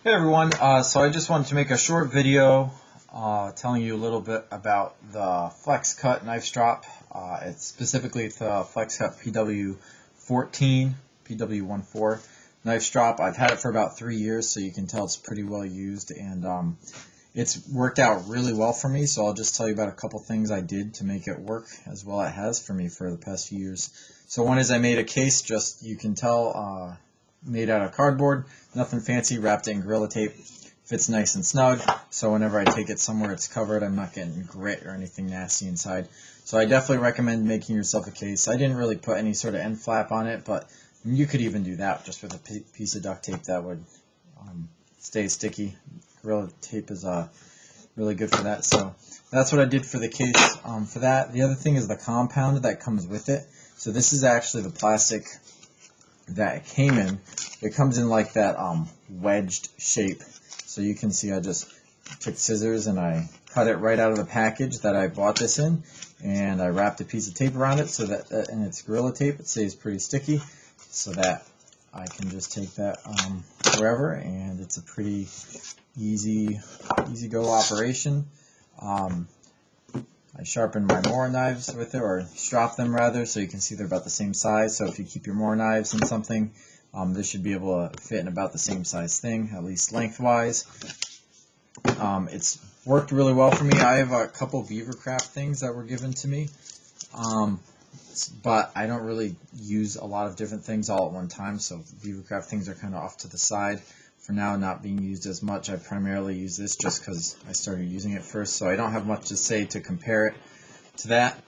Hey everyone, so I just wanted to make a short video telling you a little bit about the Flexcut knife strop. It's specifically the Flexcut PW14, PW14 knife strop. I've had it for about 3 years, so you can tell it's pretty well used, and it's worked out really well for me. So I'll just tell you about a couple things I did to make it work as well as it has for me for the past few years. So one is I made a case, just you can tell, made out of cardboard, nothing fancy, wrapped it in Gorilla Tape, fits nice and snug, so whenever I take it somewhere it's covered, I'm not getting grit or anything nasty inside. So I definitely recommend making yourself a case. I didn't really put any sort of end flap on it, but you could even do that just with a piece of duct tape that would stay sticky. Gorilla Tape is really good for that, so that's what I did for the case for that. The other thing is the compound that comes with it. So this is actually the plastic that it came in. It comes in like that wedged shape. So you can see I just took scissors and I cut it right out of the package that I bought this in, and I wrapped a piece of tape around it so that, and it's Gorilla Tape, it stays pretty sticky, so that I can just take that wherever, and it's a pretty easy go operation. I sharpen my Mora knives with it, or strop them rather, so you can see they're about the same size. So if you keep your Mora knives in something, this should be able to fit in about the same size thing, at least lengthwise. It's worked really well for me. I have a couple Beavercraft things that were given to me, but I don't really use a lot of different things all at one time, so Beavercraft things are kind of off to the side. For now, not being used as much. I primarily use this just because I started using it first, so I don't have much to say to compare it to that.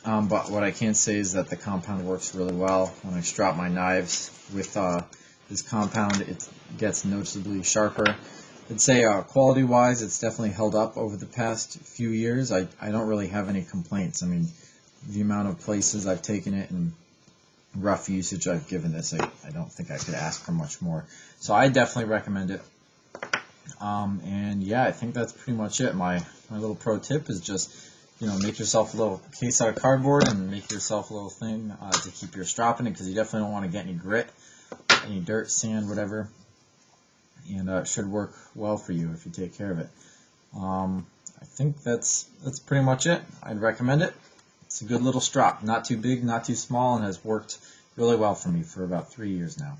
But what I can say is that the compound works really well. When I strap my knives with this compound, it gets noticeably sharper. I'd say quality-wise, it's definitely held up over the past few years. I don't really have any complaints. I mean, the amount of places I've taken it and rough usage I've given this, I don't think I could ask for much more. So I definitely recommend it. And yeah, I think that's pretty much it. My little pro tip is just, make yourself a little case out of cardboard and make yourself a little thing to keep your strop in it, because you definitely don't want to get any grit, any dirt, sand, whatever. And it should work well for you if you take care of it. I think that's pretty much it. I'd recommend it. It's a good little strop, not too big, not too small, and has worked really well for me for about 3 years now.